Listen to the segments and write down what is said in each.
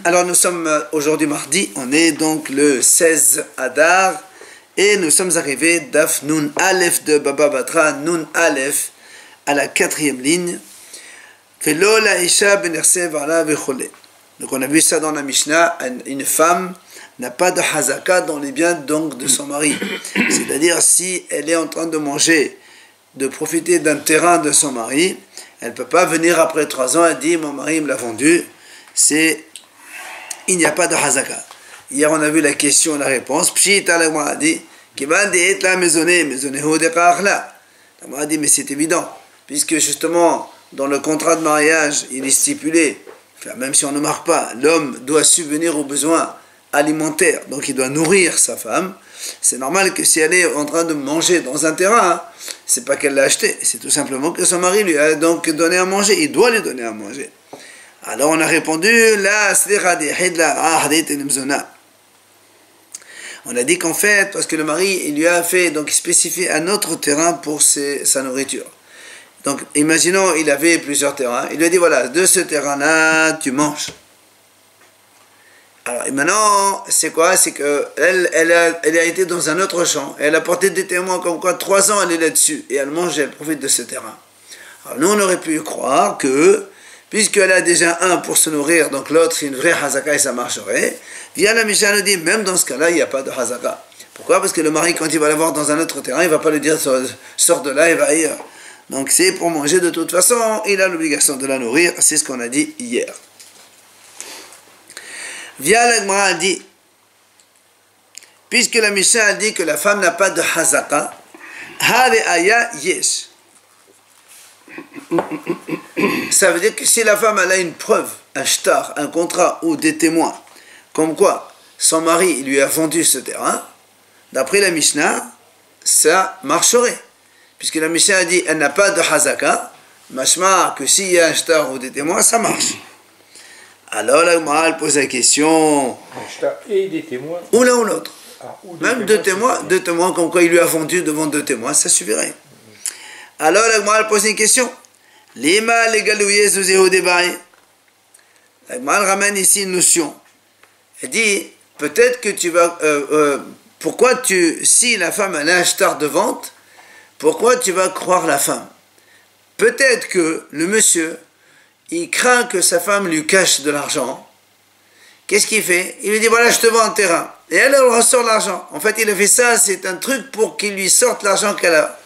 Alors nous sommes aujourd'hui mardi, on est donc le 16 Adar et nous sommes arrivés d'Af Nun Aleph de Baba Batra, Nun Aleph à la 4e ligne. Velo la isha benerse vala vechole. Donc on a vu ça dans la Mishnah, une femme n'a pas de hazaka dans les biens donc de son mari. C'est-à-dire si elle est en train de manger, de profiter d'un terrain de son mari, elle ne peut pas venir après 3 ans et dire mon mari me l'a vendu. Il n'y a pas de hazaka. Hier on a vu la question et la réponse. Pshita la Gemara dit la maisonnée la Gemara dit mais c'est évident puisque justement dans le contrat de mariage il est stipulé, même si on ne marque pas, l'homme doit subvenir aux besoins alimentaires, donc il doit nourrir sa femme. C'est normal que si elle est en train de manger dans un terrain, c'est pas qu'elle l'a acheté, c'est tout simplement que son mari lui a donc donné à manger, il doit lui donner à manger. Alors on a répondu on a dit qu'en fait, parce que le mari il lui a fait donc spécifier un autre terrain pour sa nourriture. Donc imaginons il avait plusieurs terrains, il lui a dit voilà, de ce terrain-là tu manges. Alors et maintenant c'est quoi? C'est que elle a été dans un autre champ, elle a porté des témoins comme quoi 3 ans elle est là-dessus et elle mange et elle profite de ce terrain. Alors nous on aurait pu croire que puisqu'elle a déjà un pour se nourrir, donc l'autre c'est une vraie hazaka et ça marcherait. Via la Mishnah nous dit, même dans ce cas-là, il n'y a pas de hazaka. Pourquoi? Parce que le mari, quand il va l'avoir dans un autre terrain, il ne va pas lui dire sors de là et va ailleurs. Donc c'est pour manger de toute façon, il a l'obligation de la nourrir, c'est ce qu'on a dit hier. Via la Gemara dit, puisque la Mishnah dit que la femme n'a pas de hazaka, hare aya yesh. Ça veut dire que si la femme elle a une preuve, un shtar, un contrat ou des témoins, comme quoi son mari lui a vendu ce terrain, d'après la Mishnah, ça marcherait. Puisque la Mishnah a dit elle n'a pas de hazaka, mashma que s'il y a un shtar ou des témoins, ça marche. Alors la Gemara pose la question. Un shtar et des témoins. Ou l'un ou l'autre. Même deux témoins, témoins, comme quoi il lui a vendu devant 2 témoins, ça suffirait. Alors la Gemara pose une question. Lima legalouye zuzého débaye. La Gemara ramène ici une notion. Elle dit, peut-être que tu vas... pourquoi si la femme a un shtar de vente, pourquoi tu vas croire la femme? Peut-être que le monsieur, il craint que sa femme lui cache de l'argent. Qu'est-ce qu'il fait? Il lui dit, voilà, je te vends un terrain. Et elle ressort l'argent. En fait, il a fait ça, c'est un truc pour qu'il lui sorte l'argent qu'elle a.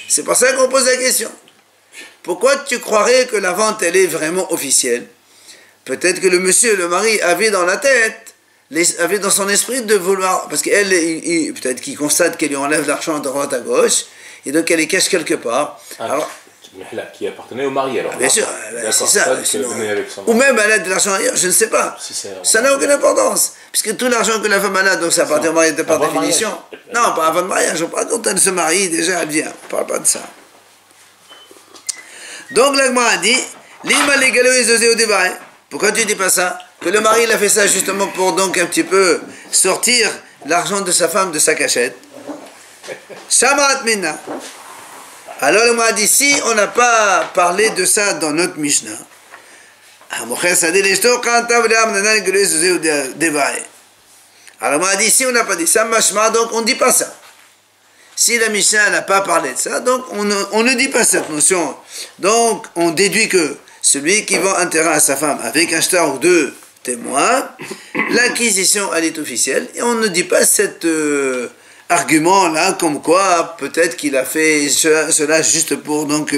C'est pour ça qu'on pose la question. Pourquoi tu croirais que la vente, elle est vraiment officielle? Peut-être que le monsieur, le mari, avait dans la tête, avait dans son esprit de vouloir... Parce qu'elle, peut-être qu'il constate qu'elle lui enlève l'argent de droite à gauche, et donc elle les cache quelque part. Alors, qui appartenait au mari alors. Bien sûr, c'est ça. Ou même elle a de l'argent ailleurs, je ne sais pas. Ça n'a aucune importance. Puisque tout l'argent que la femme a, donc ça appartient au mari par définition. Non, pas avant le mariage. On parle quand elle se marie, déjà elle vient. On ne parle pas de ça. Donc la Gemara a dit, Lima legalo ezozeo debaye. Pourquoi tu dis pas ça? Que le mari il a fait ça justement pour donc un petit peu sortir l'argent de sa femme de sa cachette. Shamarat minna. Alors le m'a dit, si on n'a pas parlé de ça dans notre Mishnah, alors on m'a dit, si on n'a pas dit ça, donc on ne dit pas ça. Si la Mishnah n'a pas parlé de ça, donc on ne dit pas cette notion. Donc on déduit que celui qui vend un terrain à sa femme avec un shtar ou 2 témoins, l'acquisition elle est officielle et on ne dit pas cet argument là comme quoi peut-être qu'il a fait cela juste pour donc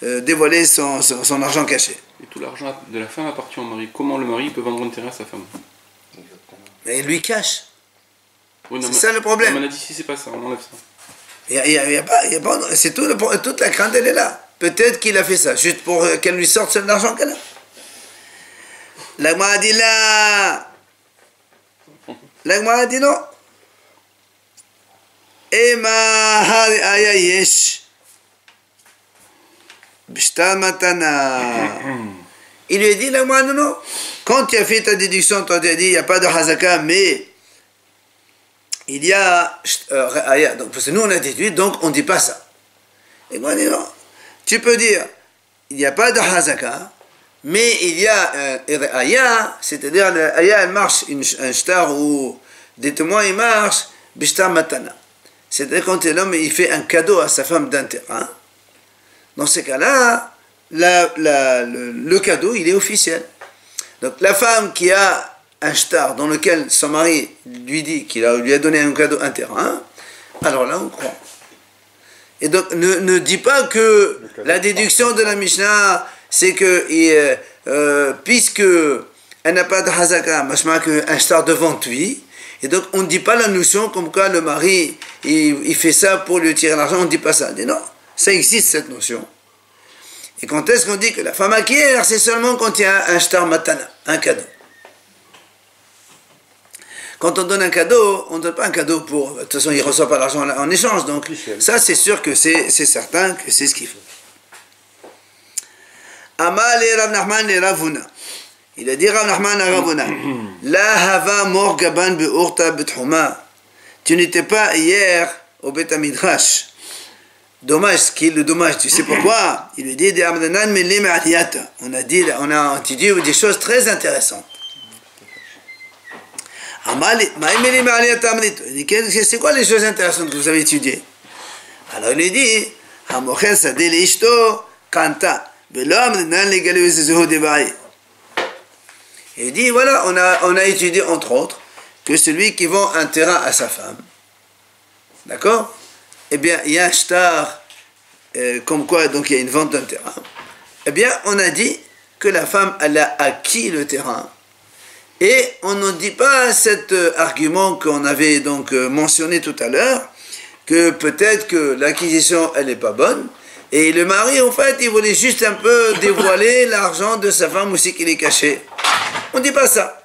dévoiler son argent caché. Et tout l'argent de la femme appartient au mari. Comment le mari peut vendre un terrain à sa femme? Mais il lui cache. Oui, c'est ça le problème. On a dit si c'est pas ça, on enlève ça. Il y a pas, c'est toute la crainte elle est là. Peut-être qu'il a fait ça juste pour qu'elle lui sorte l'argent qu'elle a. La Gemara a dit là. La Gemara a dit non. Ema hari aya yesh. Bishta matana. Il lui a dit la Gemara non. Quand tu as fait ta déduction, tu as dit il n'y a pas de hazaka, mais il y a donc parce que nous on a déduit, donc on ne dit pas ça. Et moi, non. Tu peux dire, il n'y a pas de hazaka, mais il y a un aya, c'est-à-dire l'aya elle marche, un shtar ou des témoins ils marchent, bishtar matana. C'est-à-dire quand l'homme il fait un cadeau à sa femme d'un terrain, dans ces cas-là, le cadeau il est officiel. Donc la femme qui a un shtar dans lequel son mari lui dit qu'il lui a donné un cadeau, un terrain, alors là on croit. Et donc ne dis pas que la déduction de la Mishnah c'est que puisque elle n'a pas de hazaka, machma qu'un shtar devant lui, et donc on ne dit pas la notion comme quoi le mari il fait ça pour lui tirer l'argent, on ne dit pas ça. On dit non, ça existe cette notion. Et quand est-ce qu'on dit que la femme acquiert, c'est seulement quand il y a un shtar matana, un cadeau. Quand on donne un cadeau, on ne donne pas un cadeau pour... De toute façon, il ne reçoit pas l'argent en échange. Donc, ça, c'est sûr que c'est certain que c'est ce qu'il faut. Amal et Rav Nachman et Ravuna. Il a dit Rav Nachman à Ravuna. La hava mor gaban be'urta betchuma. Tu n'étais pas hier au Bet Midrash. Dommage, ce qui est le dommage, tu sais pourquoi? Il lui dit on a dit des choses très intéressantes. C'est quoi les choses intéressantes que vous avez étudiées? Alors il lui dit il dit voilà, on a étudié entre autres que celui qui vend un terrain à sa femme, d'accord, eh bien il y a un shtar comme quoi donc il y a une vente d'un terrain, eh bien on a dit que la femme elle a acquis le terrain. Et on ne dit pas cet argument qu'on avait donc mentionné tout à l'heure, que peut-être que l'acquisition, elle n'est pas bonne, et le mari, en fait, il voulait juste un peu dévoiler l'argent de sa femme aussi qu'il est caché. On ne dit pas ça.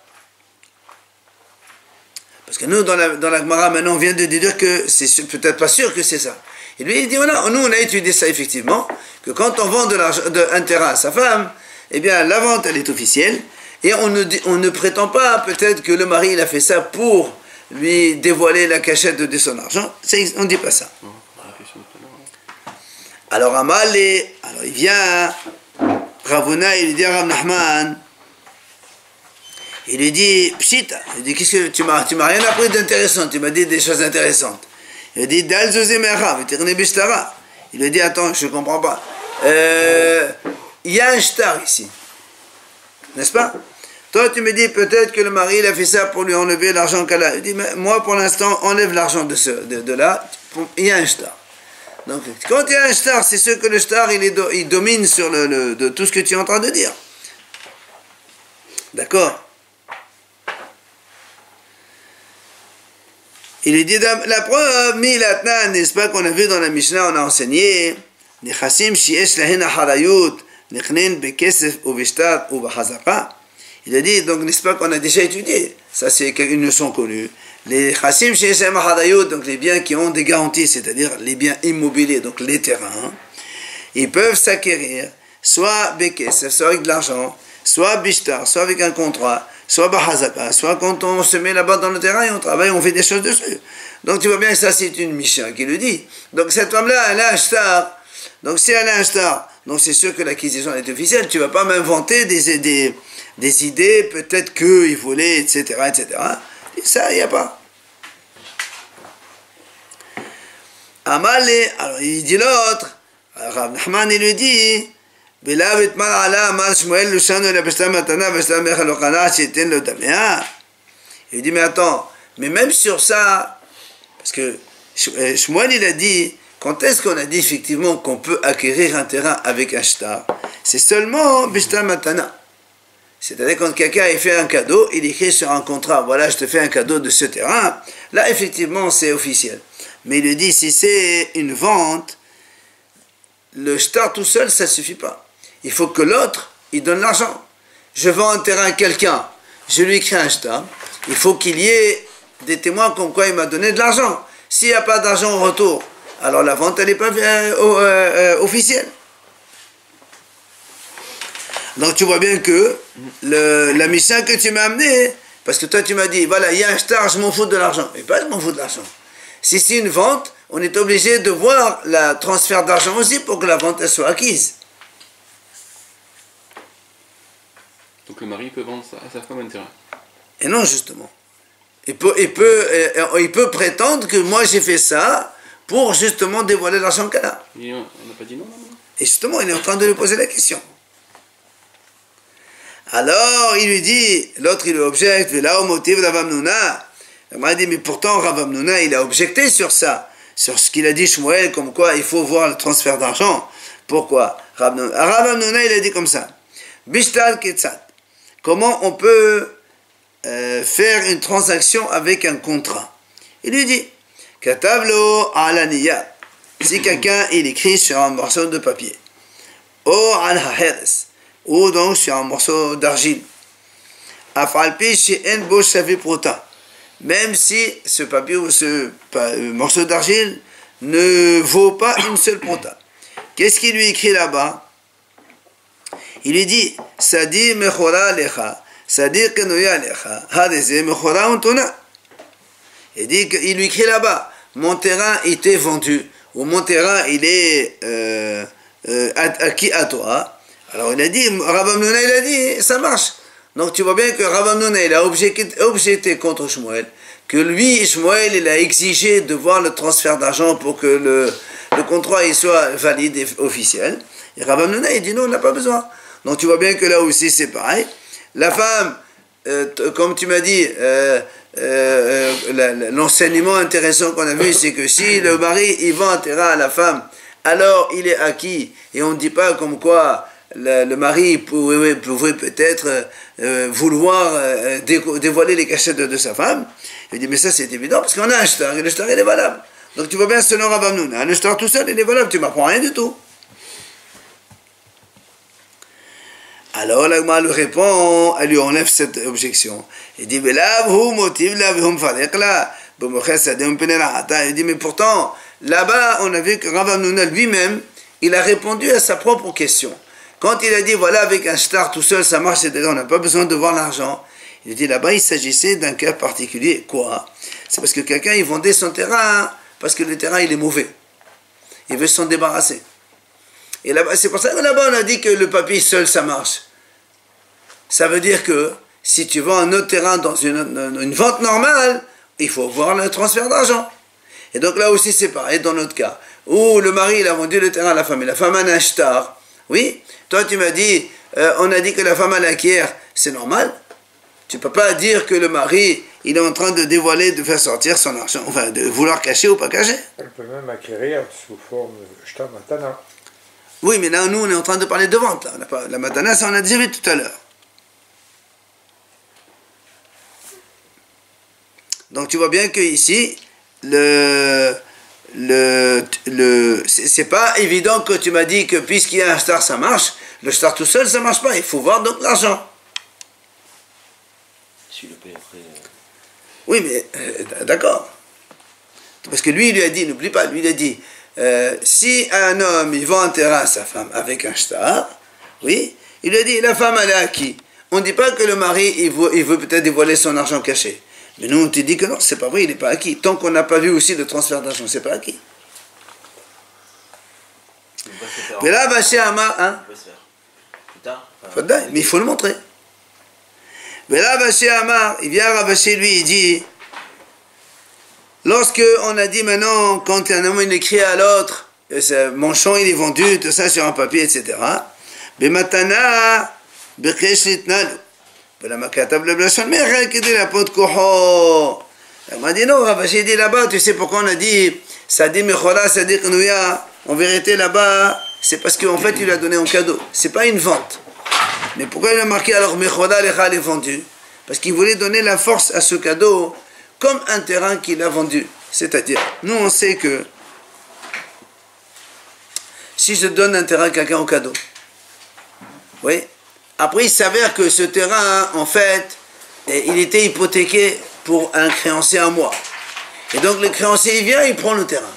Parce que nous, dans la Gemara, maintenant, on vient de dire que c'est peut-être pas sûr que c'est ça. Et lui, il dit, voilà, nous, on a étudié ça effectivement, que quand on vend un terrain à sa femme, eh bien, la vente, elle est officielle, et on ne prétend pas peut-être que le mari il a fait ça pour lui dévoiler la cachette de son argent. On ne dit pas ça. Alors Amal, alors il vient, Ravuna, il dit à Rav Nachman, il lui dit, Pshita, il dit, qu'est-ce que tu m'as rien appris d'intéressant, tu m'as dit des choses intéressantes. Il dit, Dal Zosé Mechav, il lui dit, attends, je ne comprends pas. Il y a un shtar ici. N'est-ce pas? Toi, tu me dis peut-être que le mari il a fait ça pour lui enlever l'argent qu'elle a. Il dit, mais moi, pour l'instant, enlève l'argent de là. Il y a un shtar. Donc, quand il y a un shtar, c'est ce que le shtar, il domine sur de tout ce que tu es en train de dire. D'accord? Il lui dit, la preuve, Milatna, n'est-ce pas qu'on a vu dans la Mishnah, on a enseigné, Nechassim shiesh lahen harayut. Il a dit, donc n'est-ce pas qu'on a déjà étudié, ça c'est une leçon connue, les chassim chez donc les biens qui ont des garanties, c'est-à-dire les biens immobiliers, donc les terrains, ils peuvent s'acquérir soit bekesef, soit avec de l'argent, soit bishtar, soit avec un contrat, soit bahazaka, soit quand on se met là-bas dans le terrain et on travaille, on fait des choses dessus. Donc tu vois bien que ça c'est une Mishnah qui le dit. Donc cette femme-là, elle a un shtar. Donc si elle a un shtar, donc c'est sûr que l'acquisition est officielle, tu ne vas pas m'inventer des idées, peut-être qu'il voulait, etc., etc. Et ça, il n'y a pas. Amalé, alors il dit l'autre, Rav Nachman il lui dit, il dit, mais attends, mais même sur ça, parce que Shmuel il a dit, quand est-ce qu'on a dit effectivement qu'on peut acquérir un terrain avec un shtar? C'est seulement bishtar matana. C'est-à-dire quand quelqu'un a fait un cadeau, il écrit sur un contrat, voilà, je te fais un cadeau de ce terrain. Là, effectivement, c'est officiel. Mais il dit, si c'est une vente, le shtar tout seul, ça ne suffit pas. Il faut que l'autre, il donne l'argent. Je vends un terrain à quelqu'un, je lui écris un shtar. Il faut qu'il y ait des témoins comme quoi il m'a donné de l'argent. S'il n'y a pas d'argent en retour, alors la vente, elle n'est pas officielle. Donc tu vois bien que la mission que tu m'as amenée, parce que toi tu m'as dit, voilà, il y a un shtar, je m'en fous de l'argent. Mais pas je m'en fous de l'argent. Si c'est une vente, on est obligé de voir le transfert d'argent aussi pour que la vente elle soit acquise. Donc le mari peut vendre à sa femme un terrain. Et non, justement. Il peut prétendre que moi j'ai fait ça pour justement dévoiler l'argent qu'elle a. On n'a pas dit non, non. Et justement, il est en train de lui poser la question. Alors, il lui dit, l'autre il lui objecte, là au motif Rav Hamnouna. Il m'a dit, mais pourtant Rav Hamnouna, il a objecté sur ça, sur ce qu'il a dit Shmuel, comme quoi il faut voir le transfert d'argent. Pourquoi Rav Hamnouna, il a dit comme ça. Bishtal Ketzat. Comment on peut faire une transaction avec un contrat? Il lui dit, Katavlo alaniya. Si quelqu'un il écrit sur un morceau de papier, ou al haheres, ou donc sur un morceau d'argile, afalpi she'en bo shavi prota, même si ce papier ou ce morceau d'argile ne vaut pas une seule prota. Qu'est-ce qu'il lui écrit là-bas? Il lui dit, Sadi mechora lecha, Sadi kenoya lecha, hadeze mechora untona. Il dit qu'il lui écrit là-bas, mon terrain était vendu, ou mon terrain il est acquis à toi. Alors il a dit, Rav Hamnouna il a dit, ça marche. Donc tu vois bien que Rav Hamnouna il a objecté contre Shmuel, que lui, Shmuel, il a exigé de voir le transfert d'argent pour que le contrat il soit valide et officiel. Et Rav Hamnouna il dit non, on n'a pas besoin. Donc tu vois bien que là aussi c'est pareil. La femme, comme tu m'as dit, l'enseignement intéressant qu'on a vu, c'est que si le mari il vend un terrain à la femme, alors il est acquis, et on ne dit pas comme quoi le mari pouvait peut-être vouloir dévoiler les cachettes de sa femme. Il dit mais ça c'est évident parce qu'on a un shtar et le shtar il est valable. Donc tu vois bien selon Rav Hamnouna, le shtar tout seul il est valable, tu ne m'apprends rien du tout. Alors l'Agma lui répond, elle lui enlève cette objection. Il dit, il dit, mais pourtant, là-bas, on a vu que Rav Hamnouna lui-même, il a répondu à sa propre question. Quand il a dit, voilà, avec un shtar tout seul, ça marche, c'est-à-dire on n'a pas besoin de voir l'argent. Il dit, là-bas, il s'agissait d'un cas particulier. Quoi? C'est parce que quelqu'un, il vendait son terrain, parce que le terrain, il est mauvais. Il veut s'en débarrasser. Et là-bas, c'est pour ça que là-bas, on a dit que le papier seul, ça marche. Ça veut dire que si tu vends un autre terrain dans une vente normale, il faut voir le transfert d'argent. Et donc là aussi, c'est pareil dans notre cas. Où le mari, il a vendu le terrain à la femme, et la femme a un shtar. Oui, toi, tu m'as dit, on a dit que la femme a l'acquiert. C'est normal. Tu ne peux pas dire que le mari, il est en train de dévoiler, de faire sortir son argent, enfin, de vouloir cacher ou pas cacher. Elle peut même acquérir sous forme de shtar matana. Oui, mais là, nous, on est en train de parler de vente. Là. La matana, ça, on a déjà vu tout à l'heure. Donc, tu vois bien qu'ici, c'est pas évident que tu m'as dit que puisqu'il y a un shtar, ça marche. Le shtar tout seul, ça marche pas. Il faut voir donc l'argent. Si le paye après. Oui, mais d'accord. Parce que lui, il lui a dit, n'oublie pas, lui, il a dit, si un homme, il vend un terrain à sa femme avec un shtar, oui, il lui a dit, la femme, elle est acquis. On ne dit pas que le mari, il veut peut-être dévoiler son argent caché. Mais nous, on te dit que non, c'est pas vrai, il n'est pas acquis. Tant qu'on n'a pas vu aussi le transfert d'argent, c'est pas acquis. Mais là, Baché Amar, hein? Plus tard. Mais il faut le montrer. Mais là, Baché Amar, il vient à Baché, lui, il dit, lorsque on a dit maintenant, quand un homme il écrit à l'autre, mon champ il est vendu, tout ça sur un papier, etc. Bematana, Bekeshitnalu. Elle m'a dit non, j'ai dit là-bas, tu sais pourquoi on a dit Sadi Mechora, Sadi Knouya. En vérité, là-bas, c'est parce qu'en fait, il lui a donné en cadeau. C'est pas une vente. Mais pourquoi il a marqué alors Mechora, Lecha, est vendu? Parce qu'il voulait donner la force à ce cadeau comme un terrain qu'il a vendu. C'est-à-dire, nous on sait que si je donne un terrain à quelqu'un en cadeau, oui. Après, il s'avère que ce terrain, en fait, il était hypothéqué pour un créancier à moi. Et donc, le créancier, il vient, il prend le terrain.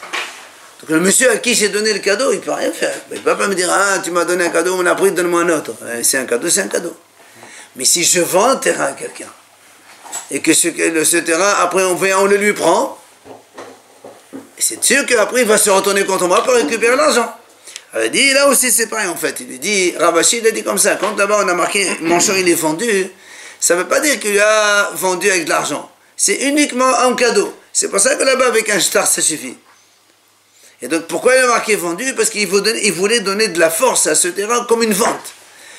Donc, le monsieur à qui j'ai donné le cadeau, il ne peut rien faire. Il ne peut pas me dire, ah, tu m'as donné un cadeau, on a pris, donne-moi un autre. C'est un cadeau, c'est un cadeau. Mais si je vends un terrain à quelqu'un, et que ce terrain, après, on le lui prend, c'est sûr qu'après, il va se retourner contre moi pour récupérer l'argent. Alors, il dit, là aussi c'est pareil en fait. Il dit, Ravashi, il a dit comme ça. Quand là-bas on a marqué, mon champ il est vendu, ça ne veut pas dire qu'il a vendu avec de l'argent. C'est uniquement en cadeau. C'est pour ça que là-bas avec un shtar ça suffit. Et donc pourquoi il a marqué vendu? Parce qu'il voulait donner de la force à ce terrain comme une vente.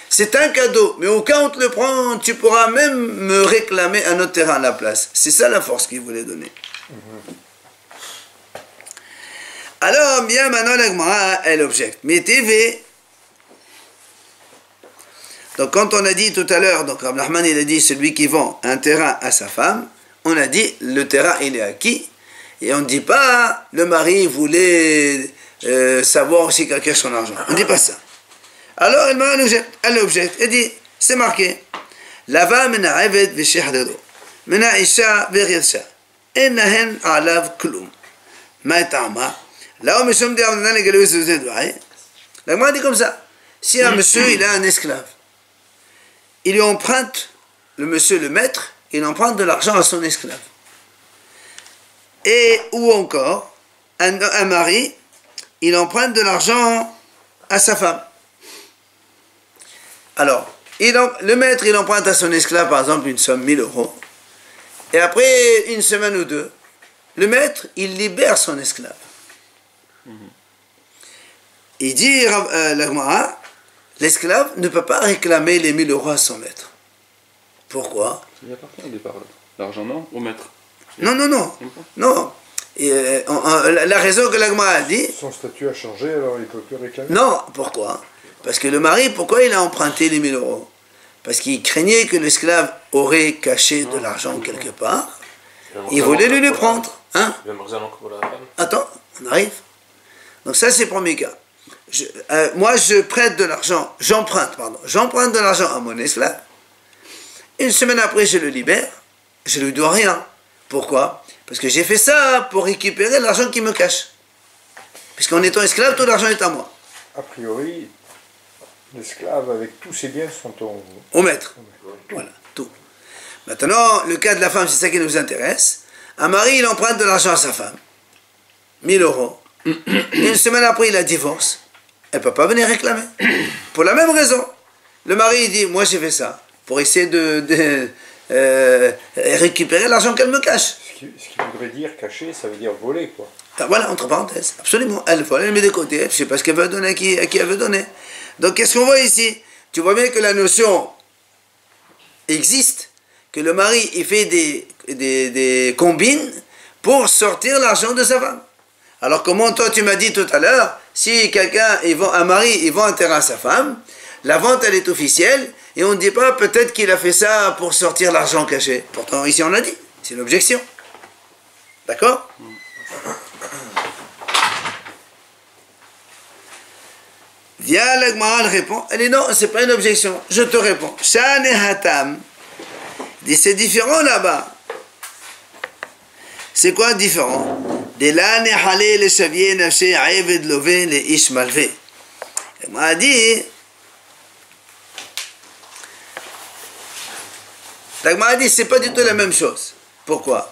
C'est un cadeau, mais au cas où on te le prend, tu pourras même me réclamer un autre terrain à la place. C'est ça la force qu'il voulait donner. Alors, bien maintenant, la Gemara, elle objecte. Mais TV. Donc, quand on a dit tout à l'heure, donc Rabbi Nachman, il a dit celui qui vend un terrain à sa femme, on a dit le terrain, il est acquis. Et on ne dit pas le mari voulait savoir si quelqu'un a son argent. On ne dit pas ça. Alors, elle objecte. Elle dit, c'est marqué. Lava mena aved v'shehdedo. Mena isha v'rirsha. Enahen alav klum. Ma'etama. Là où monsieur me dit, la Gemara dit comme ça. Si un monsieur, il a un esclave, il lui emprunte, le monsieur, le maître, il emprunte de l'argent à son esclave. Et, ou encore, un mari, il emprunte de l'argent à sa femme. Alors, le maître, il emprunte à son esclave, par exemple, une somme 1000 €. Et après une semaine ou deux, le maître, il libère son esclave. Il dit, la Gemara, l'esclave ne peut pas réclamer les 1000 € à son maître. Pourquoi? Ça lui appartient au départ. L'argent, non, au maître. Non. Non. Et, la raison que la Gemara a dit... Son statut a changé, alors il ne peut plus réclamer. Non, pourquoi? Parce que le mari, pourquoi il a emprunté les 1000 €? Parce qu'il craignait que l'esclave aurait caché de l'argent quelque part. Il voulait lui le prendre. Hein? Attends, on arrive. Donc ça, c'est le premier cas. Moi, je prête de l'argent, j'emprunte de l'argent à mon esclave. Une semaine après, je le libère. Je ne lui dois rien. Pourquoi? Parce que j'ai fait ça pour récupérer l'argent qu'il me cache. Puisqu'en étant esclave, tout l'argent est à moi. A priori, l'esclave avec tous ses biens sont au maître. Voilà, tout. Maintenant, le cas de la femme, c'est ça qui nous intéresse. Un mari, il emprunte de l'argent à sa femme. 1000 €. Une semaine après, il la divorce. Elle ne peut pas venir réclamer. Pour la même raison. Le mari, il dit, moi j'ai fait ça. Pour essayer de récupérer l'argent qu'elle me cache. Ce qui voudrait dire cacher, ça veut dire voler, quoi. Ah, voilà, entre parenthèses. Absolument. Elle vole, elle met de côté. Je ne sais pas ce qu'elle veut donner, à qui elle veut donner. Donc, qu'est-ce qu'on voit ici? Tu vois bien que la notion existe, que le mari, il fait des combines pour sortir l'argent de sa femme. Alors, comment toi, tu m'as dit tout à l'heure, si quelqu'un, un mari, il vend un terrain à sa femme, la vente, elle est officielle, et on ne dit pas peut-être qu'il a fait ça pour sortir l'argent caché. Pourtant, ici, on l'a dit. C'est l'objection. D'accord? Viens, la Gemara, elle répond. Elle dit non, c'est pas une objection. Je te réponds. Shane Hatam. Dit c'est différent là-bas. C'est quoi différent? De la nehale le shavier nafshe aeved love le ish malve. La Gemara dit. La Gemara dit c'est pas du tout la même chose. Pourquoi?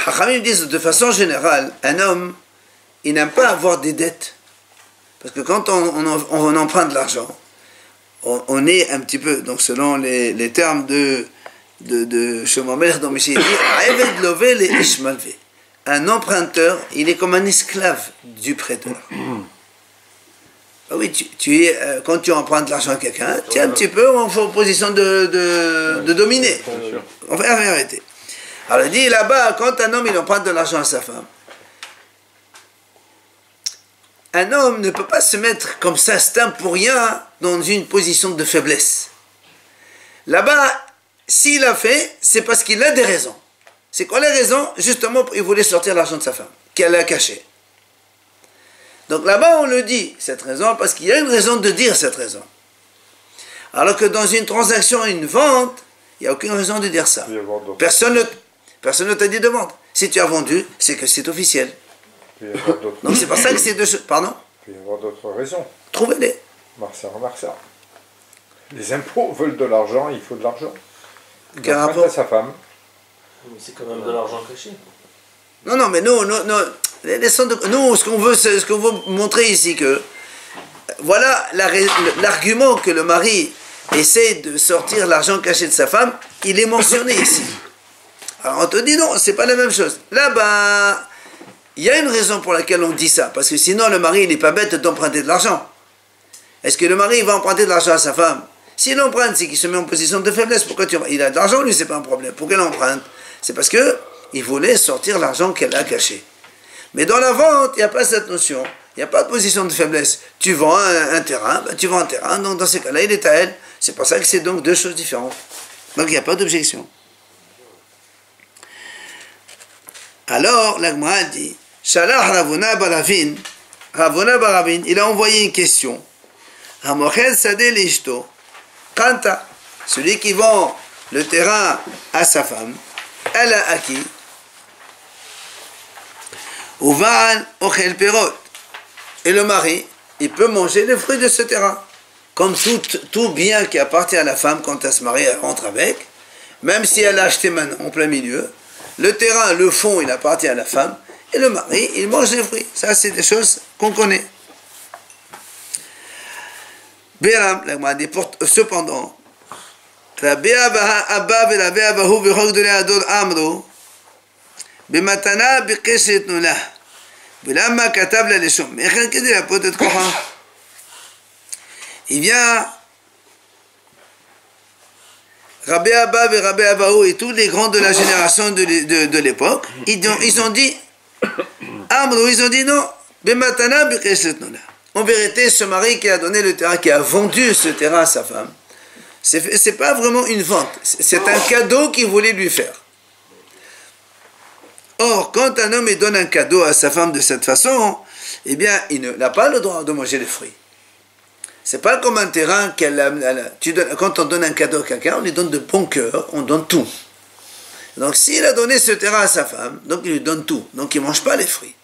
Chachamim disent de façon générale, un homme, il n'aime pas avoir des dettes. Parce que quand on emprunte de l'argent, on est un petit peu, donc selon les termes de Shlomo Melech dans Mishnah, un emprunteur, il est comme un esclave du prêteur. Ah oui, quand tu empruntes de l'argent à quelqu'un, tu es un petit peu en position de dominer. On va arrêter. Alors il dit là-bas, quand un homme il emprunte de l'argent à sa femme, un homme ne peut pas se mettre comme ça, c'est pour rien, dans une position de faiblesse. Là-bas, s'il a fait, c'est parce qu'il a des raisons. C'est quoi les raisons? Justement, il voulait sortir l'argent de sa femme, qu'elle a caché. Donc là-bas, on le dit, cette raison, parce qu'il y a une raison de dire cette raison. Alors que dans une transaction, une vente, il n'y a aucune raison de dire ça. Personne ne t'a dit de vendre. Si tu as vendu, c'est que c'est officiel. Donc c'est pour ça que c'est deux choses. Pardon? Il peut y avoir d'autres raisons. Trouvez-les. Marsa. Les impôts veulent de l'argent, il faut de l'argent. Quel rapport? À sa femme. Mais c'est quand même de l'argent caché. Non, mais non. Nous, ce qu'on veut montrer ici, que voilà l'argument que le mari essaie de sortir l'argent caché de sa femme, il est mentionné ici. Alors on te dit non, c'est pas la même chose. Là, ben, il y a une raison pour laquelle on dit ça, parce que sinon le mari, il n'est pas bête d'emprunter de l'argent. Est-ce que le mari va emprunter de l'argent à sa femme? S'il emprunte, c'est qu'il se met en position de faiblesse. Pourquoi il a de l'argent, lui, c'est pas un problème. Pourquoi il emprunte? C'est parce que il voulait sortir l'argent qu'elle a caché. Mais dans la vente, il n'y a pas cette notion. Il n'y a pas de position de faiblesse. Tu vends un terrain, ben, tu vends un terrain, donc dans ces cas-là, il est à elle. C'est pour ça que c'est donc deux choses différentes. Donc il n'y a pas d'objection. Alors, l'Agma dit, Shalach Ravuna Baravin, il a envoyé une question. Hamochel Sadeh Lishto, Kanta, celui qui vend le terrain à sa femme, elle a acquis. Uval Ochel Perot. Et le mari, il peut manger les fruits de ce terrain. Comme tout bien qui appartient à la femme quand elle se marie, elle rentre avec, même si elle l'a acheté maintenant en plein milieu, le terrain, le fond, il appartient à la femme, et le mari, il mange les fruits. Ça, c'est des choses qu'on connaît. Béram, cependant, Rabbi Abba et Rabbi Abahu b'chok de l'adol amro, b'matana b'keshet nula, b'lama katab la leshom. Mais rien que dit la pote de Kohan. Il vient Rabbi Abba et Rabbi Abahu et tous les grands de la génération de l'époque, ils ont dit Amro, ils ont dit non, b'matana b'keshet nula. En vérité, ce mari qui a donné le terrain, qui a vendu ce terrain à sa femme, c'est pas vraiment une vente, c'est un cadeau qu'il voulait lui faire. Or, quand un homme donne un cadeau à sa femme de cette façon, eh bien, il n'a pas le droit de manger les fruits. C'est pas comme un terrain quand on donne un cadeau à quelqu'un, on lui donne de bon cœur, on donne tout. Donc, s'il a donné ce terrain à sa femme, donc il lui donne tout, donc il ne mange pas les fruits.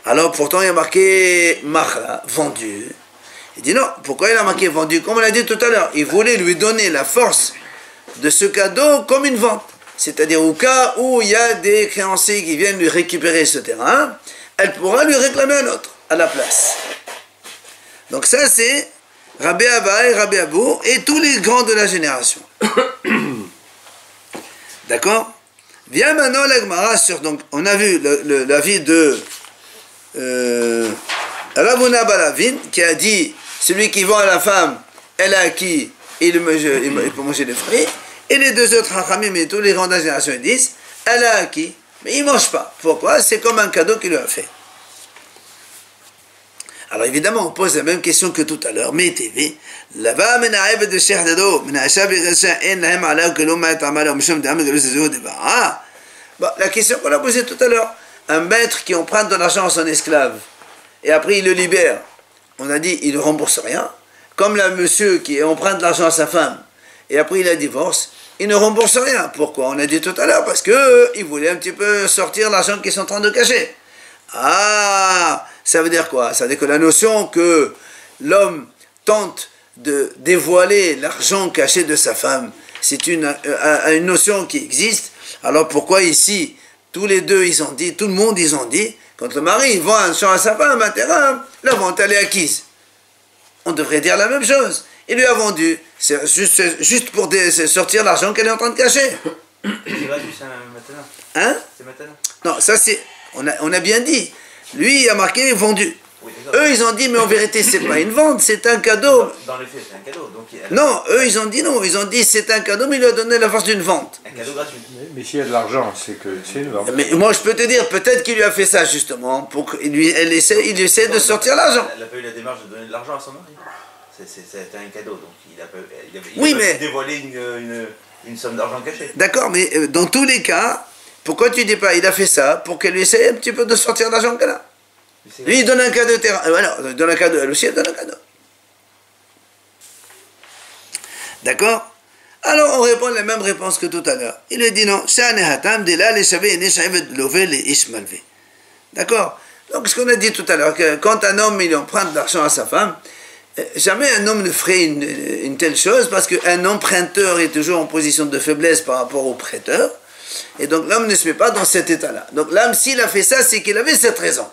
Alors pourtant il y a marqué Machla, vendu. Il dit non, pourquoi il a marqué vendu? Comme on l'a dit tout à l'heure, il voulait lui donner la force de ce cadeau comme une vente. C'est-à-dire au cas où il y a des créanciers qui viennent lui récupérer ce terrain, elle pourra lui réclamer un autre à la place. Donc ça c'est Rabbi Abba et Rabbi Abou et tous les grands de la génération. D'accord? Viens maintenant la Gemara sur, donc on a vu l'avis de Ravuna Baravin qui a dit celui qui vend à la femme, elle a acquis, il peut manger les fruits. Et les deux autres Hachamim et tous les grands de la génération ils disent elle a acquis, mais il ne mange pas. Pourquoi? C'est comme un cadeau qu'il lui a fait. Alors évidemment on pose la même question que tout à l'heure, mais TV là-bas de Cheikh Dado la question qu'on a posée tout à l'heure, un maître qui emprunte de l'argent à son esclave et après il le libère, on a dit il ne rembourse rien, comme le monsieur qui emprunte de l'argent à sa femme et après il la divorce, il ne rembourse rien. Pourquoi? On a dit tout à l'heure parce qu'il voulait un petit peu sortir l'argent qu'ils sont en train de cacher. Ah, ça veut dire quoi? Ça veut dire que la notion que l'homme tente de dévoiler l'argent caché de sa femme, c'est une notion qui existe. Alors pourquoi ici tous les deux, ils ont dit, tout le monde, ils ont dit, quand le mari vend un champ à sa femme, un terrain, la vente, elle est acquise. On devrait dire la même chose. Il lui a vendu, c'est juste pour sortir l'argent qu'elle est en train de cacher. C'est gratuit, c'est maintenant. Hein? C'est maintenant. Non, ça c'est, on a bien dit. Lui, il a marqué vendu. Oui, eux, ils ont dit, mais en vérité, c'est pas une vente, c'est un cadeau. Dans les faits, c'est un cadeau. Donc Non, eux, ils ont dit non. Ils ont dit, c'est un cadeau, mais il lui a donné la force d'une vente. un cadeau gratuit. Mais s'il y a de l'argent, c'est que c'est une vente. Mais moi, je peux te dire, peut-être qu'il lui a fait ça, justement, pour qu'il essaie de sortir l'argent. Elle n'a pas eu la démarche de donner de l'argent à son mari. C'était un cadeau, donc il a Oui, pas mais- dévoilé une somme d'argent cachée. D'accord, mais dans tous les cas, pourquoi tu dis pas, il a fait ça pour qu'elle lui essaie un petit peu de sortir l'argent qu'elle a? Mais c'est- Lui, il donne un cadeau de terrain. Alors, il donne un cadeau, elle aussi, elle donne un cadeau. D'accord? Alors, on répond la même réponse que tout à l'heure. Il lui dit non. D'accord? Donc, ce qu'on a dit tout à l'heure, que quand un homme, il emprunte de l'argent à sa femme, jamais un homme ne ferait une telle chose, parce qu'un emprunteur est toujours en position de faiblesse par rapport au prêteur. Et donc l'homme ne se met pas dans cet état-là. Donc l'homme, s'il a fait ça, c'est qu'il avait cette raison.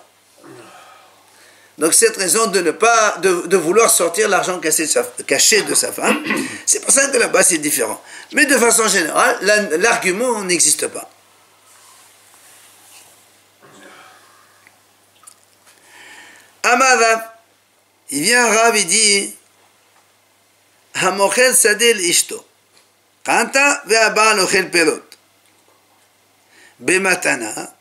Donc cette raison de ne pas, de vouloir sortir l'argent caché de sa femme, c'est pour ça que là-bas c'est différent. Mais de façon générale, l'argument n'existe pas. Amar Rav, il vient Rav, il dit Hamochel sadel ishto, kanta ve'abal ochel perot, bematana,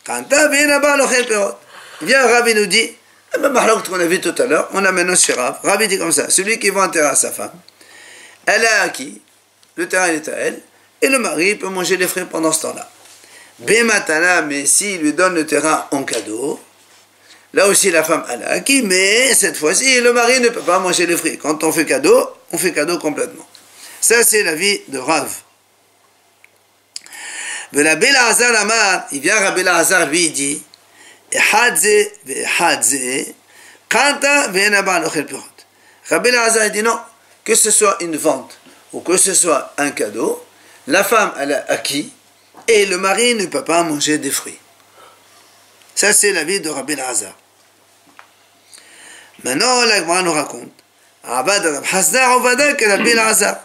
kanta ve'abal ochel perot. Il vient Rav, il nous dit, même Mahlok qu'on a vu tout à l'heure, on a maintenant chez Rav. Rav, il dit comme ça, celui qui vend un terrain à sa femme, elle a acquis, le terrain est à elle, et le mari peut manger les frais pendant ce temps-là. Bematana, mais s'il lui donne le terrain en cadeau, là aussi la femme elle a acquis, mais cette fois-ci le mari ne peut pas manger les fruits. Quand on fait cadeau complètement. Ça c'est l'avis de Rav. Mais la Bel Hazar Amar, il vient Rabbi Hazar, lui il dit Ehadze ve'ehadze kanta ve'enabal ochel pirot. Rabbi Hazar dit non, que ce soit une vente ou que ce soit un cadeau, la femme elle a acquis et le mari ne peut pas manger des fruits. Ça c'est l'avis de Rabbi Hazar. Maintenant, la Gemara nous raconte Abad Rav Hasda Ovada que Rabbi Hazar.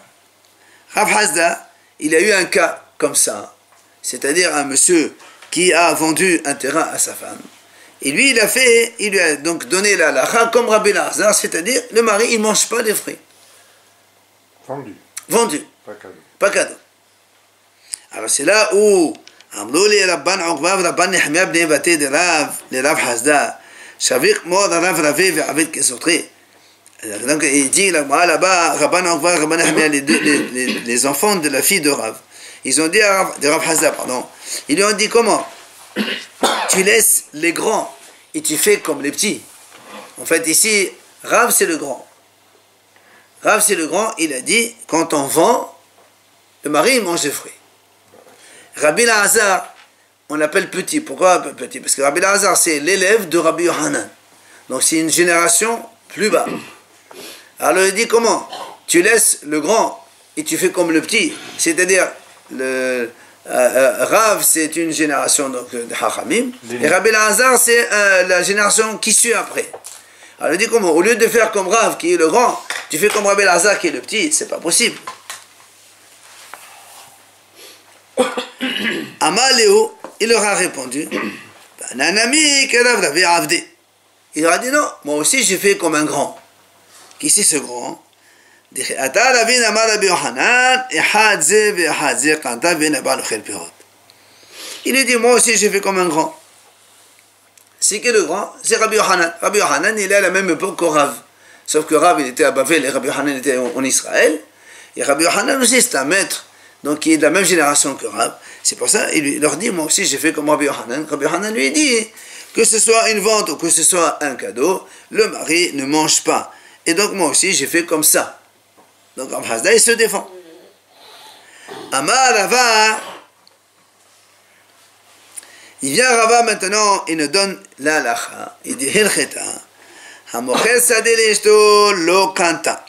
Rav Hasda, il a eu un cas comme ça, c'est-à-dire un monsieur qui a vendu un terrain à sa femme. Et lui, il lui a donc donné la halakha comme Rabbi Hazar, c'est-à-dire le mari, il ne mange pas les fruits. Vendu. Pas cadeau. Alors c'est là où אמרו לי רבן עוקבא ורבן נחמיה בני בתי דרב לרב חסדא שווה כמו רב רבי ועבד כסותרי. Donc il dit là-bas, Rabban Akbar, Rabban נחmia, les enfants de la fille de Rav, ils ont dit à Rav, de Rav Hasda, pardon, ils lui ont dit comment tu laisses les grands et tu fais comme les petits. En fait ici, Rav c'est le grand. Rav c'est le grand, il a dit quand on vend, le mari il mange des fruits. Rabbi Hazar, on l'appelle petit. Pourquoi petit? Parce que Rabbi Hazar, c'est l'élève de Rabbi Yohanan. Donc c'est une génération plus bas. Alors il dit comment? Tu laisses le grand et tu fais comme le petit. C'est-à-dire, Rav, c'est une génération donc, de Hachamim. Et Rabbi Hazar, c'est la génération qui suit après. Alors il dit comment? Au lieu de faire comme Rav, qui est le grand, tu fais comme Rabbi Hazar, qui est le petit. C'est pas possible. Amaléo, il leur a répondu il leur a dit non, moi aussi j'ai fait comme un grand. Qui c'est ce grand? Il lui dit moi aussi j'ai fait comme un grand. C'est que le grand, c'est Rabbi Yohanan. Rabbi Yohanan il est à la même époque que Rav. Sauf que Rav il était à Bavel et Rabbi Yohanan était en Israël. Et Rabbi Yohanan aussi c'est un maître. Donc il est de la même génération que Rav. C'est pour ça il leur dit, moi aussi j'ai fait comme Rabbi Yohanan. Rabbi Yohanan lui dit, que ce soit une vente ou que ce soit un cadeau, le mari ne mange pas. Et donc moi aussi j'ai fait comme ça. Donc Rav Hasda il se défend. Amar Rava, il vient Rava maintenant, il nous donne la halakha. Il dit, Hilcheta, Hamochel sadel ishto lo kanta,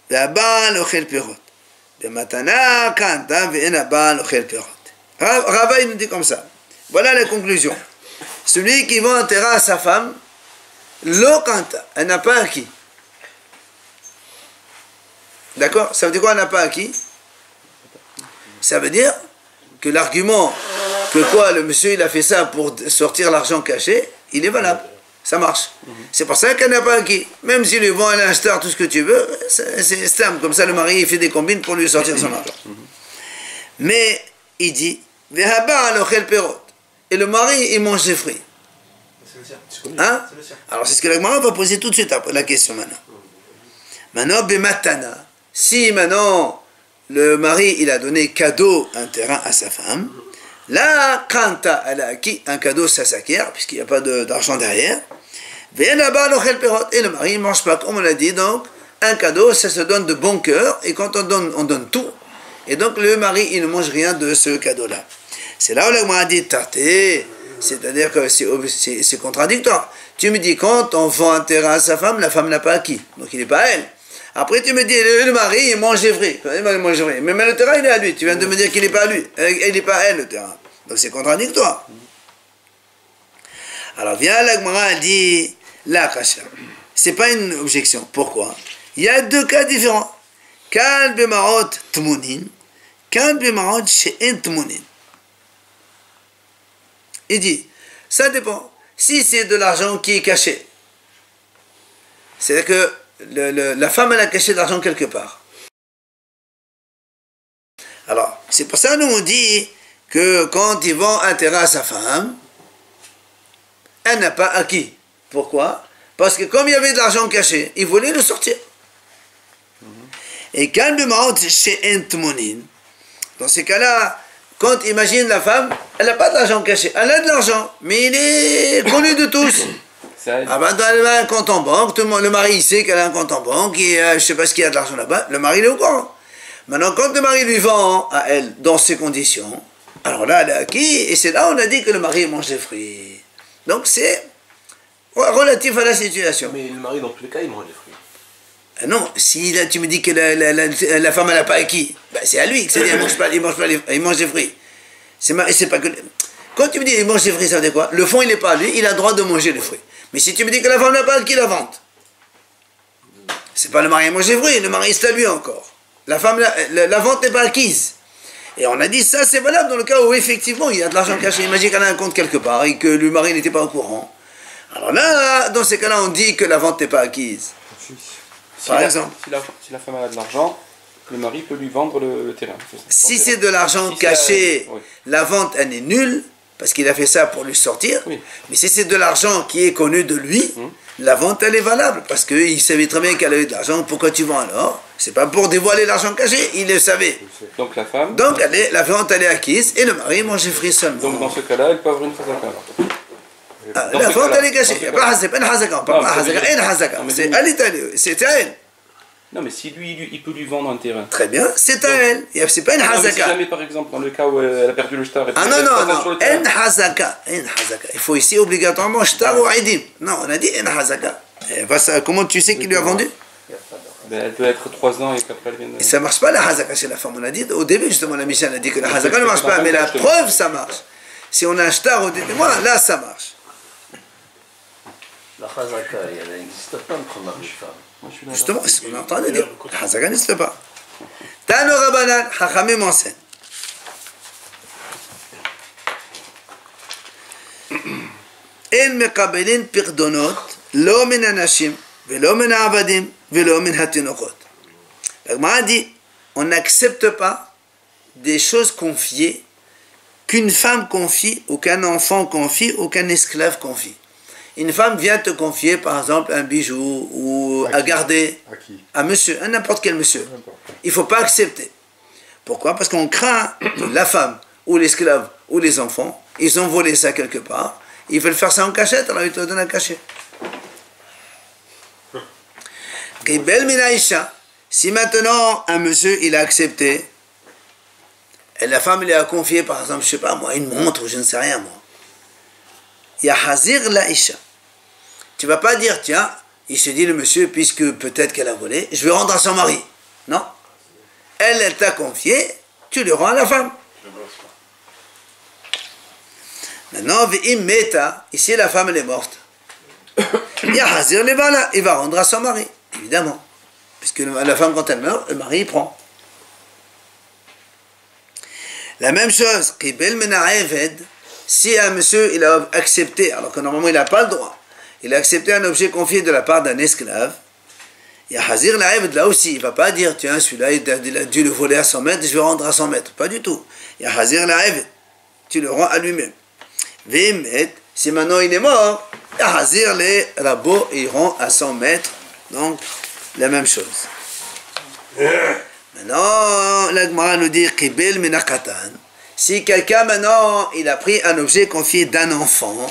ve'abal ochel pirot. Matana, Kanta, Ve'enabal, Ochel Perot. Rava, il nous dit comme ça. Voilà la conclusion. Celui qui vend un terrain à sa femme, Lo Kanta, elle n'a pas acquis. D'accord? Ça veut dire quoi, elle n'a pas acquis? Ça veut dire que l'argument que quoi, le monsieur il a fait ça pour sortir l'argent caché, il est valable. Ça marche. C'est pour ça qu'elle n'a pas acquis. Même s'il lui vend à l'instar tout ce que tu veux, c'est stable. Comme ça, le mari, il fait des combines pour lui sortir son argent. Mais, il dit, et le mari, il mange ses fruits. Hein? Alors, c'est ce que la Gemara va poser tout de suite après la question maintenant. Maintenant, Bematana. Si maintenant, le mari, il a donné cadeau un terrain à sa femme, là, Kanta, elle a acquis un cadeau, ça s'acquiert, puisqu'il n'y a pas d'argent derrière. Et le mari ne mange pas, comme on l'a dit, donc, un cadeau, ça se donne de bon cœur, et quand on donne tout. Et donc, le mari, il ne mange rien de ce cadeau-là. C'est là où la Gemara dit tarté, c'est-à-dire que c'est contradictoire. Tu me dis, quand on vend un terrain à sa femme, la femme n'a pas acquis, donc il n'est pas à elle. Après, tu me dis, le mari, il mange des fruits. Il mange des fruits. Mais le terrain, il est à lui. Tu viens de me dire qu'il n'est pas à lui. Il n'est pas à elle, le terrain. Donc c'est contradictoire. Alors, viens, la Gemara, elle dit, la kasha. C'est pas une objection. Pourquoi? Il y a deux cas différents. Kan bemarot tmunin, kan bemarot she'en tmunin. Il dit, ça dépend. Si c'est de l'argent qui est caché, c'est-à-dire que la femme, elle a caché de l'argent quelque part. Alors, c'est pour ça que nous on dit que quand il vend un terrain à sa femme, elle n'a pas acquis. Pourquoi? Parce que comme il y avait de l'argent caché, il voulait le sortir. Et quand le maot chez Entmonin, dans ces cas-là, quand imagine la femme, elle n'a pas d'argent caché, elle a de l'argent, mais il est connu de tous. Ah ben, elle a un compte en banque, tout le mari il sait qu'elle a un compte en banque, et je ne sais pas ce qu'il y a de l'argent là-bas, le mari il est au courant. Maintenant, quand le mari lui vend à elle dans ces conditions, alors là, elle est acquis, et c'est là où on a dit que le mari mange des fruits. Donc c'est relatif à la situation. Mais le mari, dans tous les cas, il mange des fruits. Non, si là, tu me dis que la femme elle n'a pas acquis, ben, c'est à lui, c'est-à-dire il mange des fruits. C'est pas que... Quand tu me dis il mange des fruits, ça veut dire quoi? Le fond il n'est pas à lui, il a le droit de manger les fruits. Mais si tu me dis que la femme n'a pas acquis la vente, c'est pas le mari qui mange des fruits, le mari c'est à lui encore. La femme, la vente n'est pas acquise. Et on a dit ça c'est valable dans le cas où effectivement il y a de l'argent caché. Imagine qu'elle a un compte quelque part et que le mari n'était pas au courant. Alors là, dans ces cas-là, on dit que la vente n'est pas acquise. Par exemple. Si la femme a de l'argent, le mari peut lui vendre le terrain. Si c'est de l'argent caché, oui, la vente elle est nulle, parce qu'il a fait ça pour lui sortir. Oui. Mais si c'est de l'argent qui est connu de lui, la vente elle est valable, parce qu'il savait très bien qu'elle avait de l'argent. Pourquoi tu vends alors? C'est pas pour dévoiler l'argent caché, il le savait. Donc la femme... Donc la vente elle est acquise, et le mari mange les fruits seulement. Donc dans ce cas-là, elle peut avoir une chazaka. La vente elle est cachée. Il n'y a pas hazaka, c'est à l'Italie, c'est à elle. Non, mais si lui, il peut lui vendre un terrain. Très bien, c'est à elle. C'est pas une hazaka. Si jamais, par exemple, dans le cas où elle a perdu le shtar... Ah non, en hazaka. Il faut ici obligatoirement shtar ou aidim. Non, on a dit en hazaka. Comment tu sais qu'il lui a vendu? Ben, elle peut être 3 ans et qu'après elle vient de... Et ça ne marche pas la hazaka chez la femme. On a dit au début, justement, la Michel a dit que la hazaka ne marche pas, mais la preuve, ça marche. Si on a un shtar au témoin, là, ça marche. La chazaka, elle n'existe pas entre mari et femme. Justement, c'est ce qu'on est en train de dire. La chazaka n'existe pas. Tano Rabbanan, Chachamim enseigne. En mekabelin pirdonot, lo min anashim, velo min avadim, velo min hatinokot. La Gemara dit, on n'accepte pas des choses confiées qu'une femme confie, ou qu'un enfant confie, ou qu'un esclave confie. Une femme vient te confier, par exemple, un bijou ou à garder à monsieur, à n'importe quel monsieur. Il ne faut pas accepter. Pourquoi? Parce qu'on craint que la femme ou l'esclave ou les enfants, ils ont volé ça quelque part, ils veulent faire ça en cachette, alors ils te donnent un cachet. Si maintenant un monsieur il a accepté, et la femme lui a confié, par exemple, je ne sais pas moi, une montre ou je ne sais rien moi. Yahazir la isha. Tu vas pas dire, tiens, il se dit le monsieur, puisque peut-être qu'elle a volé, je vais rendre à son mari. Non. Elle t'a confié, tu le rends à la femme. Maintenant, ici la femme elle est morte. Yahazir le bala, il va rendre à son mari, évidemment. Puisque la femme, quand elle meurt, le mari il prend. La même chose, Qibel Mena'eved. Si un monsieur il a accepté, alors que normalement il n'a pas le droit, il a accepté un objet confié de la part d'un esclave, il y a Hazir La'eved là aussi, il ne va pas dire tiens celui-là il a dû le voler à 100 mètres, je vais rendre à 100 mètres. Pas du tout. Il y a Hazir La'eved, tu le rends à lui-même. Ve'emet, si maintenant il est mort, il y a Hazir les rabots, il rend à 100 mètres. Donc la même chose. Maintenant, la Gemara nous dit Qibel Menakatan. Si quelqu'un maintenant, il a pris un objet confié d'un enfant,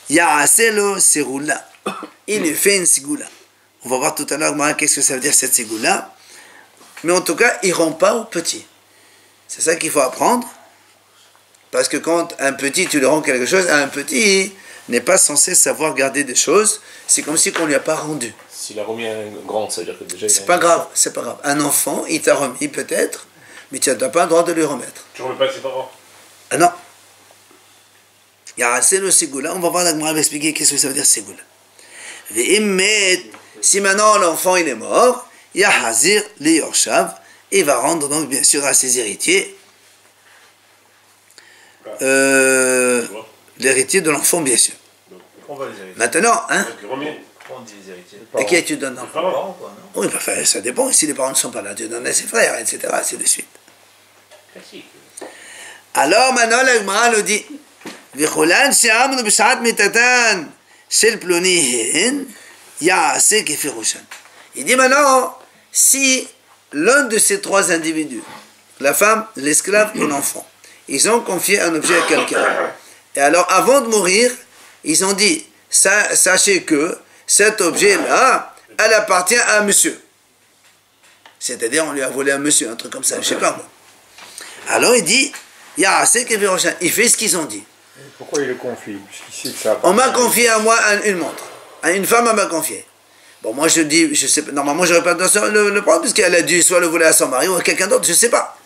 Ya'aselo Seroula, il lui fait une sigoula. On va voir tout à l'heure qu'est-ce que ça veut dire cette sigoula. Mais en tout cas, il ne rend pas au petit. C'est ça qu'il faut apprendre. Parce que quand un petit, tu lui rends quelque chose, à un petit, n'est pas censé savoir garder des choses. C'est comme si on ne lui a pas rendu. S'il a remis un grand, ça veut dire que déjà... C'est pas grave, c'est pas grave. Un enfant, il t'a remis peut-être, mais tu n'as pas le droit de lui remettre. Tu remets pas à ses parents. Ah non. C'est le ségoula. On va voir la Gemara va expliquer qu'est-ce que ça veut dire ségoula. Si maintenant l'enfant il est mort, il y a Hazir, les Yorshav, il va rendre donc bien sûr à ses héritiers l'héritier de l'enfant bien sûr. On va les hériter. Maintenant, hein, Donc, il remet. On dit les héritiers. à qui tu donnes Les l'enfant? parents, quoi, non? Oui, enfin, ça dépend. Si les parents ne sont pas là, tu donnes à ses frères, etc. Ainsi de suite. Classique. Alors maintenant, la Gemara nous dit V'cholan she'amnu b'shat mitatan shel ploni hen ya'aseh kefirushan. Il dit maintenant, si l'un de ces trois individus, la femme, l'esclave et l'enfant, ils ont confié un objet à quelqu'un, et alors avant de mourir, ils ont dit sachez que cet objet-là, elle appartient à un monsieur. C'est-à-dire, on lui a volé un monsieur, un truc comme ça, je sais pas moi. Alors il dit il fait ce qu'ils ont dit. Pourquoi il le confie? Puisqu'il sait que ça On m'a confié à moi une montre. Une femme m'a confié. Bon, moi je dis, je sais pas, normalement j'aurais pas le prendre, puisqu'elle a dû soit le voler à son mari ou à quelqu'un d'autre, je sais pas.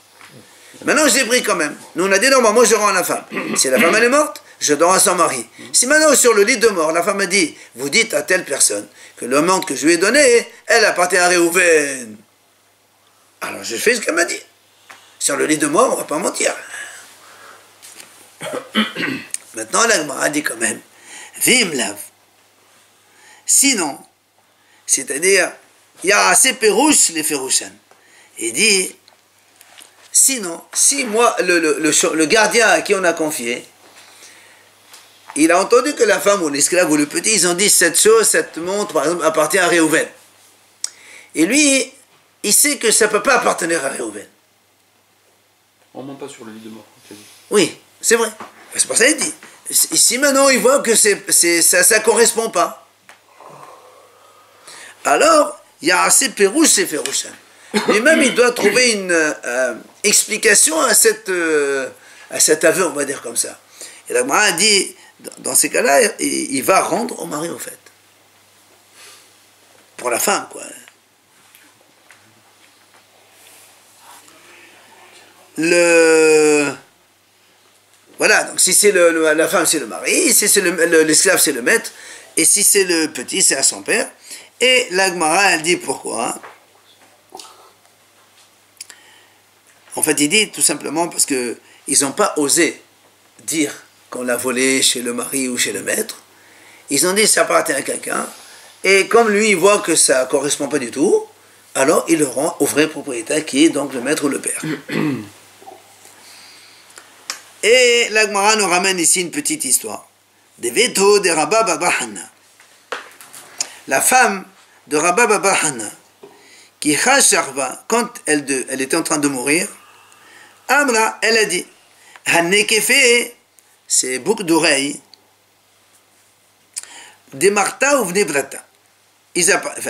Maintenant je l'ai pris quand même. Nous on a dit normalement je rends à la femme. Si la femme elle est morte, je donne à son mari. Si maintenant sur le lit de mort, la femme a dit, vous dites à telle personne que le montre que je lui ai donné, elle appartient à Réhouven. Alors je fais ce qu'elle m'a dit. Sur le lit de mort, on va pas mentir. Maintenant, la Gemara dit quand même, Vimlav. Sinon, c'est-à-dire, il y a assez pérouches les férouchan. Il dit, sinon, si moi, le gardien à qui on a confié, il a entendu que la femme ou l'esclave ou le petit, ils ont dit cette chose, cette montre, par exemple, appartient à Réhouven. Et lui, il sait que ça ne peut pas appartenir à Réhouven. On ne ment pas sur le lit de mort. Oui, c'est vrai. C'est pour ça qu'il dit. Si maintenant il voit que ça ne correspond pas, alors il y a assez pérouche, c'est férouche. Lui-même, il doit trouver une explication à cet aveu, on va dire comme ça. Et la Gemara a dit, dans ces cas-là, il va rendre au mari, au fait. Pour la femme, quoi. Voilà, donc si c'est la femme, c'est le mari, si c'est l'esclave, c'est le maître, et si c'est le petit, c'est à son père. Et la Gemara, elle dit pourquoi. En fait, il dit tout simplement parce qu'ils n'ont pas osé dire qu'on l'a volé chez le mari ou chez le maître. Ils ont dit ça appartient à quelqu'un, et comme lui, il voit que ça ne correspond pas du tout, alors il le rend au vrai propriétaire qui est donc le maître ou le père. Et la Gemara nous ramène ici une petite histoire. Des vétos de Rabba Baba Hanna. La femme de Rabba Baba Hanna, qui chasharva, quand elle était en train de mourir, Amra, elle a dit, Hanekefe, c'est boucle d'oreille, des marta ou vnebrata.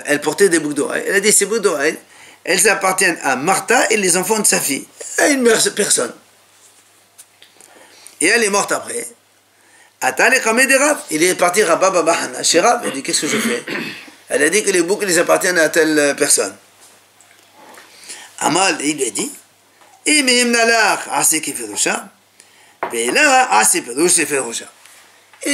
Elle portait des boucles d'oreille. Elle a dit, ces boucles d'oreille, elles appartiennent à Martha et les enfants de sa fille, à une personne. Et elle est morte après. Il est parti Rabba Baba Hanna chez Rab. Elle dit, qu'est-ce que je fais? Elle a dit que les boucles les appartiennent à telle personne. Amal, il lui a dit, il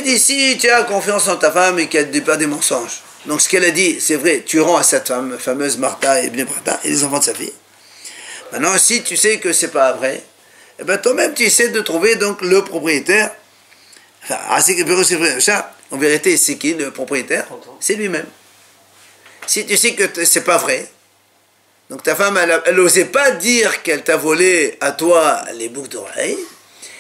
dit, si tu as confiance en ta femme et qu'elle ne dit pas des mensonges, donc ce qu'elle a dit, c'est vrai, tu rends à cette femme, fameuse Martha et Ibn Brata et les enfants de sa fille. Maintenant, si tu sais que c'est pas vrai, eh ben toi-même tu essaies de trouver donc le propriétaire. Enfin, en vérité, c'est qui le propriétaire? C'est lui-même. Si tu sais que c'est pas vrai, donc ta femme, elle n'osait pas dire qu'elle t'a volé à toi les boucles d'oreilles.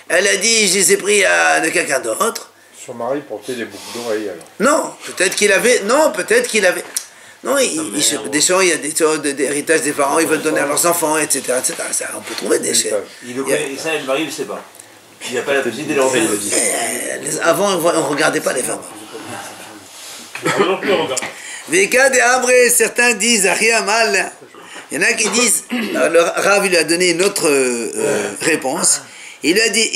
Elle a dit, je les ai pris de quelqu'un d'autre. Son mari portait des boucles d'oreilles alors. Non, peut-être qu'il avait. Non, peut-être qu'il avait. Non, des gens, il y a des choses d'héritage des parents, ils veulent donner à leurs enfants, etc. etc. Ça, on peut trouver des choses. Ça, le mari ne le sait pas. Il n'y a pas la possibilité de le refaire. Avant, on ne regardait pas les femmes. Non plus, regarde. Veka de Ambre, certains disent Achia mal. Il y en a qui disent, le Rav lui a donné une autre réponse. Il lui a dit,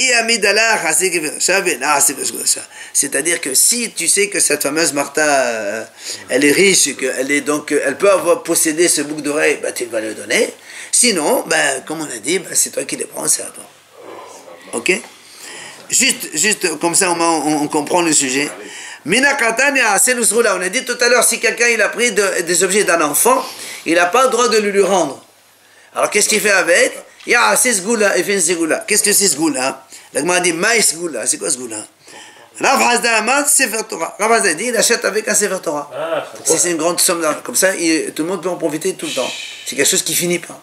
c'est-à-dire que si tu sais que cette fameuse Martha, elle est riche, qu'elle est donc, elle peut avoir possédé ce boucle d'oreille, bah, tu vas le donner. Sinon, ben, comme on a dit, ben, c'est toi qui les prends, c'est à toi. Ok? Juste comme ça, au moins, on comprend le sujet. On a dit tout à l'heure, si quelqu'un il a pris des objets d'un enfant, il n'a pas le droit de lui rendre. Alors qu'est-ce qu'il fait avec? Il fait une ségoula. Qu'est-ce que c'est ségoula? La Gemara dit maïs ségoula. C'est quoi ségoula? Rav Hasda Amad, Sefer Torah. Rav Hasda dit, il achète avec un Sefer Torah. Si c'est une grande somme d'argent, comme ça, tout le monde peut en profiter tout le temps. C'est quelque chose qui finit pas.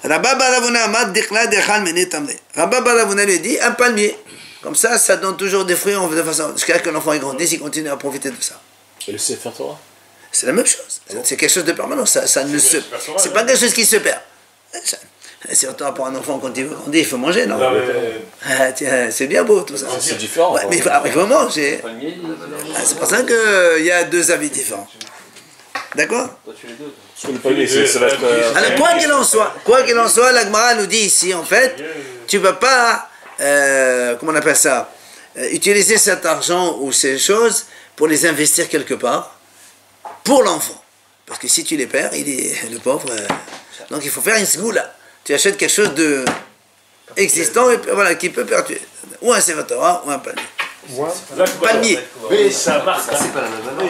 Rabba Baravuna Amad Dikla Dechal Mene Tamre. Rabba Baravuna lui dit, un palmier. Comme ça, ça donne toujours des fruits de façon. Jusqu'à ce que l'enfant grandisse, il continue à profiter de ça. Et le Sefer Torah? C'est la même chose. C'est quelque chose de permanent. Ça ne se. C'est pas quelque chose qui se perd. C'est pour un enfant, quand il veut grandir, il faut manger, non? C'est bien beau tout ça. C'est différent. Ouais, mais il faut manger. C'est pour ça qu'il y a deux avis différents. D'accord? Sur le palmier, ça va être. Alors, quoi qu'il en soit, la Gemara nous dit ici, en fait, tu ne peux pas, comment on appelle ça, utiliser cet argent ou ces choses pour les investir quelque part pour l'enfant. Parce que si tu les perds, il est le pauvre. Donc il faut faire une sgoula. Tu achètes quelque chose de existant et voilà, qui peut perdurer. Ou un Sefer Torah ou un palmier. Moi, Palmier. Mais ça marche. C'est pas la même valeur.